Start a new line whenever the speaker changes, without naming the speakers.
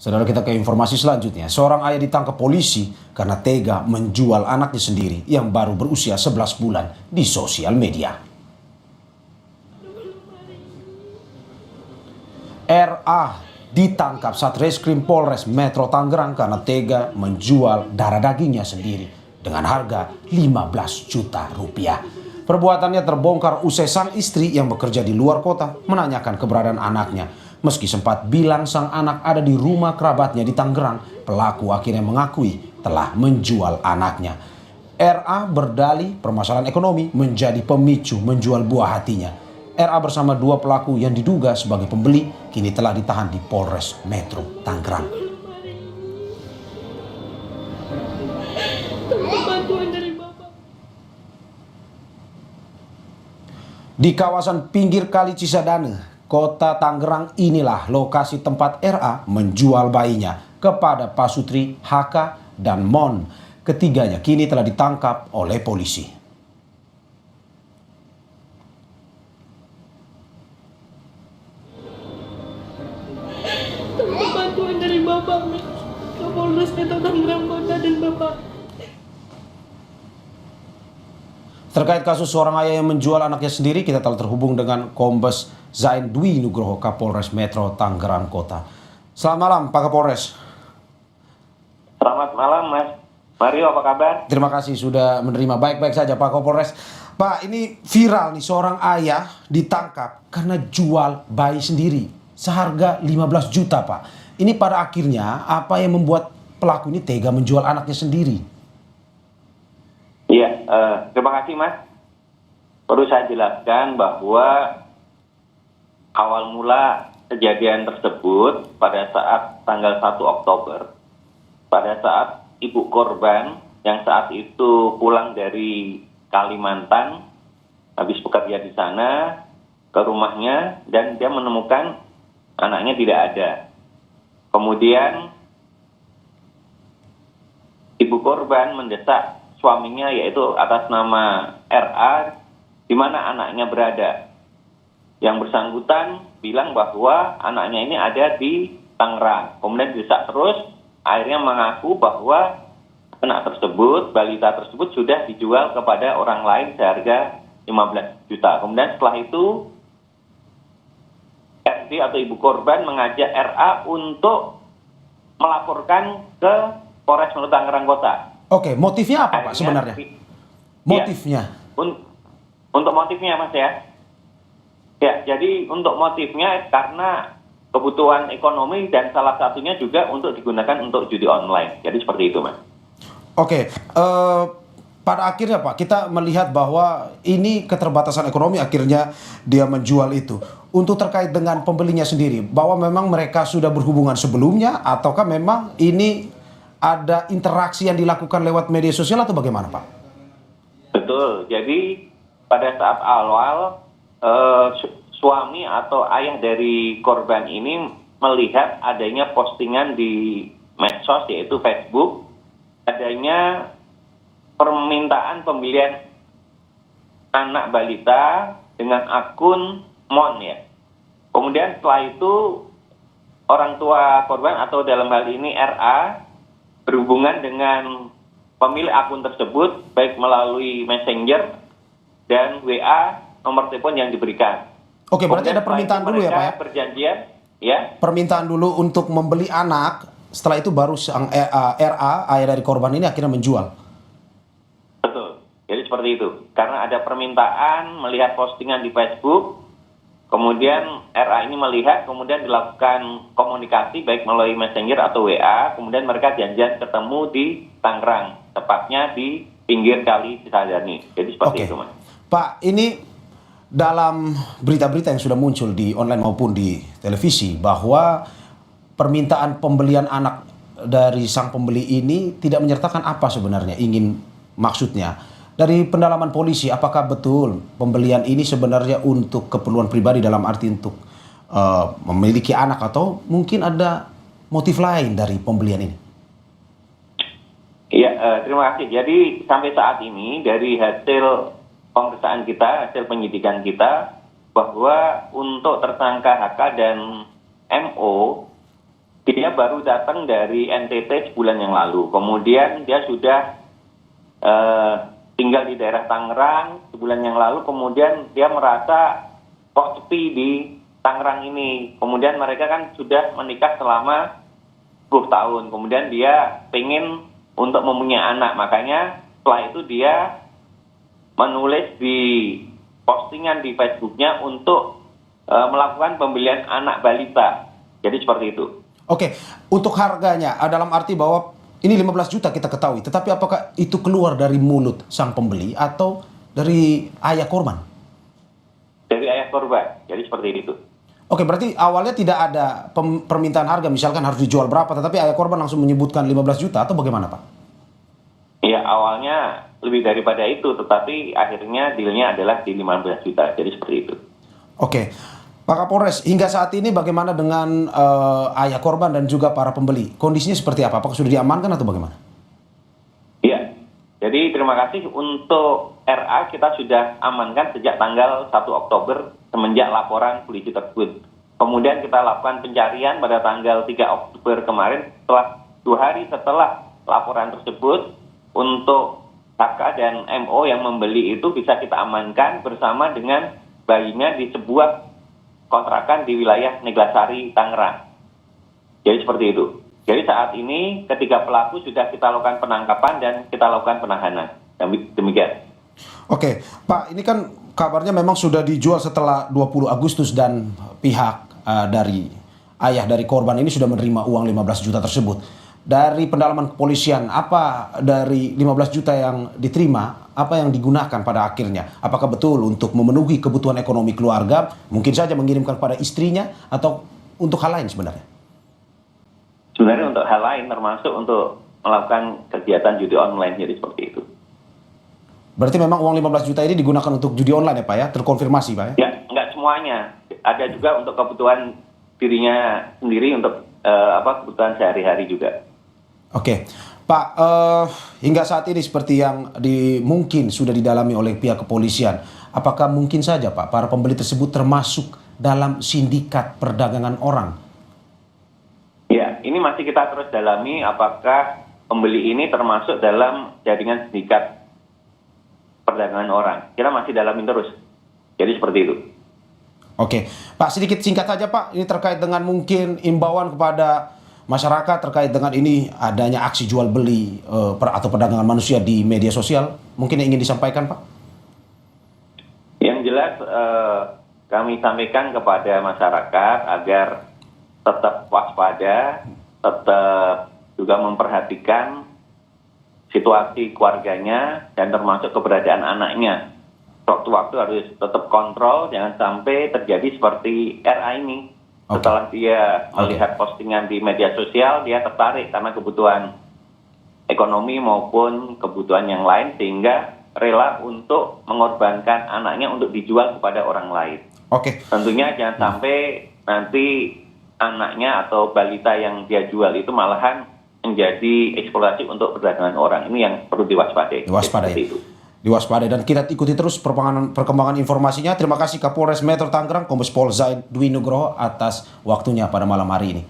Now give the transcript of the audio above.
Saudara, kita ke informasi selanjutnya. Seorang ayah ditangkap polisi karena tega menjual anaknya sendiri yang baru berusia 11 bulan di sosial media. RA ditangkap Satreskrim Polres Metro Tangerang karena tega menjual darah dagingnya sendiri dengan harga 15 juta rupiah. Perbuatannya terbongkar usai sang istri yang bekerja di luar kota menanyakan keberadaan anaknya. Meski sempat bilang sang anak ada di rumah kerabatnya di Tangerang, pelaku akhirnya mengakui telah menjual anaknya. RA berdalih permasalahan ekonomi menjadi pemicu menjual buah hatinya. RA bersama dua pelaku yang diduga sebagai pembeli kini telah ditahan di Polres Metro Tangerang. Di kawasan pinggir Kali Cisadane, Kota Tangerang, inilah lokasi tempat RA menjual bayinya kepada Pasutri, HK, dan Mon. Ketiganya kini telah ditangkap oleh polisi.
Bantuan dari Bapak Kapolres Metro Tangerang Kota dan Bapak.
Terkait kasus seorang ayah yang menjual anaknya sendiri, kita telah terhubung dengan Kombes Zain Dwi Nugroho, Kapolres Metro Tangerang Kota. Selamat malam, Pak Kapolres.
Selamat malam, Mas Mario, apa kabar?
Terima kasih sudah menerima. Baik-baik saja, Pak Kapolres. Pak, ini viral nih, seorang ayah ditangkap karena jual bayi sendiri seharga 15 juta, Pak. Ini pada akhirnya apa yang membuat pelaku ini tega menjual anaknya sendiri?
Iya, terima kasih, Mas. Perlu saya jelaskan bahwa awal mula kejadian tersebut pada saat tanggal 1 Oktober, pada saat ibu korban yang saat itu pulang dari Kalimantan, habis bekerja di sana, ke rumahnya, dan dia menemukan anaknya tidak ada. Kemudian ibu korban mendesak suaminya, yaitu atas nama RA, di mana anaknya berada. Yang bersangkutan bilang bahwa anaknya ini ada di Tangerang. Kemudian didesak terus, akhirnya mengaku bahwa anak tersebut, balita tersebut sudah dijual kepada orang lain seharga 15 juta. Kemudian setelah itu, RD atau ibu korban mengajak RA untuk melaporkan ke Polres Metro Tangerang Kota.
Oke, motifnya apa, Pak, sebenarnya? Motifnya?
Ya, untuk motifnya, Mas, ya. Ya, jadi untuk motifnya karena kebutuhan ekonomi dan salah satunya juga untuk digunakan untuk judi online. Jadi seperti itu, Mas.
Oke, pada akhirnya, Pak, kita melihat bahwa ini keterbatasan ekonomi akhirnya dia menjual itu. Untuk terkait dengan pembelinya sendiri, bahwa memang mereka sudah berhubungan sebelumnya ataukah memang ini ada interaksi yang dilakukan lewat media sosial atau bagaimana, Pak?
Betul. Jadi pada saat awal suami atau ayah dari korban ini melihat adanya postingan di medsos, yaitu Facebook, adanya permintaan pembelian anak balita dengan akun Mon, ya. Kemudian setelah itu orang tua korban atau dalam hal ini RA berhubungan dengan pemilik akun tersebut baik melalui Messenger dan WA nomor telepon yang diberikan.
Oke, berarti ada permintaan dulu ya, Pak, ya?
Perjanjian, ya.
Permintaan dulu untuk membeli anak, setelah itu baru sang RA, ayah dari korban ini akhirnya menjual.
Betul. Jadi seperti itu. Karena ada permintaan melihat postingan di Facebook, kemudian RA ini melihat, kemudian dilakukan komunikasi baik melalui Messenger atau WA, kemudian mereka janjian ketemu di Tangerang, tepatnya di pinggir Kali Cisadane. Jadi seperti itu, Mas.
Pak, ini dalam berita-berita yang sudah muncul di online maupun di televisi bahwa permintaan pembelian anak dari sang pembeli ini tidak menyertakan apa sebenarnya maksudnya. Dari pendalaman polisi, apakah betul pembelian ini sebenarnya untuk keperluan pribadi dalam arti untuk memiliki anak atau mungkin ada motif lain dari pembelian ini?
Iya, terima kasih. Jadi sampai saat ini dari hasil pemeriksaan kita, hasil penyidikan kita, bahwa untuk tersangka HK dan MO, dia dia baru datang dari NTT sebulan yang lalu. Kemudian dia sudah tinggal di daerah Tangerang sebulan yang lalu. Kemudian dia merasa kok sepi di Tangerang ini. Kemudian mereka kan sudah menikah selama 10 tahun. Kemudian dia pengen untuk mempunyai anak. Makanya setelah itu dia menulis di postingan di Facebooknya untuk melakukan pembelian anak balita. Jadi seperti itu.
Oke, untuk harganya dalam arti bahwa ini 15 juta kita ketahui, tetapi apakah itu keluar dari mulut sang pembeli atau dari ayah korban?
Dari ayah korban, jadi seperti itu.
Oke, berarti awalnya tidak ada permintaan harga, misalkan harus dijual berapa, tetapi ayah korban langsung menyebutkan 15 juta atau bagaimana, Pak?
Ya, awalnya lebih daripada itu, tetapi akhirnya dealnya adalah di 15 juta, jadi seperti itu.
Oke, Pak Kapolres, hingga saat ini bagaimana dengan ayah korban dan juga para pembeli? Kondisinya seperti apa? Apakah sudah diamankan atau bagaimana?
Iya, jadi terima kasih untuk RA kita sudah amankan sejak tanggal 1 Oktober semenjak laporan polisi tersebut. Kemudian kita lakukan pencarian pada tanggal 3 Oktober kemarin setelah 2 hari setelah laporan tersebut untuk HK dan MO yang membeli itu bisa kita amankan bersama dengan bayinya di sebuah kontrakan di wilayah Neglasari, Tangerang. Jadi seperti itu. Jadi saat ini ketiga pelaku sudah kita lakukan penangkapan dan kita lakukan penahanan. Demikian.
Oke, Pak, ini kan kabarnya memang sudah dijual setelah 20 Agustus dan pihak dari ayah dari korban ini sudah menerima uang 15 juta tersebut. Dari pendalaman kepolisian, apa dari 15 juta yang diterima, apa yang digunakan pada akhirnya? Apakah betul untuk memenuhi kebutuhan ekonomi keluarga, mungkin saja mengirimkan kepada istrinya, atau untuk hal lain sebenarnya?
Sebenarnya untuk hal lain, termasuk untuk melakukan kegiatan judi online, jadi seperti itu.
Berarti memang uang 15 juta ini digunakan untuk judi online ya Pak ya? Terkonfirmasi Pak ya?
Ya, enggak semuanya. Ada juga untuk kebutuhan dirinya sendiri, untuk kebutuhan sehari-hari juga.
Oke, Pak, hingga saat ini seperti yang mungkin sudah didalami oleh pihak kepolisian, apakah mungkin saja Pak, para pembeli tersebut termasuk dalam sindikat perdagangan orang?
Ya, ini masih kita terus dalami apakah pembeli ini termasuk dalam jaringan sindikat perdagangan orang. Kita masih dalamin terus. Jadi seperti itu.
Oke, Pak, sedikit singkat saja Pak, ini terkait dengan mungkin imbauan kepada masyarakat terkait dengan ini adanya aksi jual beli atau perdagangan manusia di media sosial, mungkin yang ingin disampaikan Pak?
Yang jelas kami sampaikan kepada masyarakat agar tetap waspada, tetap juga memperhatikan situasi keluarganya dan termasuk keberadaan anaknya. Waktu-waktu harus tetap kontrol, jangan sampai terjadi seperti RA ini. Setelah dia melihat postingan di media sosial, dia tertarik karena kebutuhan ekonomi maupun kebutuhan yang lain, sehingga rela untuk mengorbankan anaknya untuk dijual kepada orang lain.
Oke.
Tentunya jangan sampai nanti anaknya atau balita yang dia jual itu malahan menjadi eksploitasi untuk perdagangan orang. Ini yang perlu diwaspadai.
Diwaspadai, dan kita ikuti terus perkembangan informasinya. Terima kasih Kapolres Metro Tangerang, Kombes Pol Zaid Dwi Nugroho atas waktunya pada malam hari ini.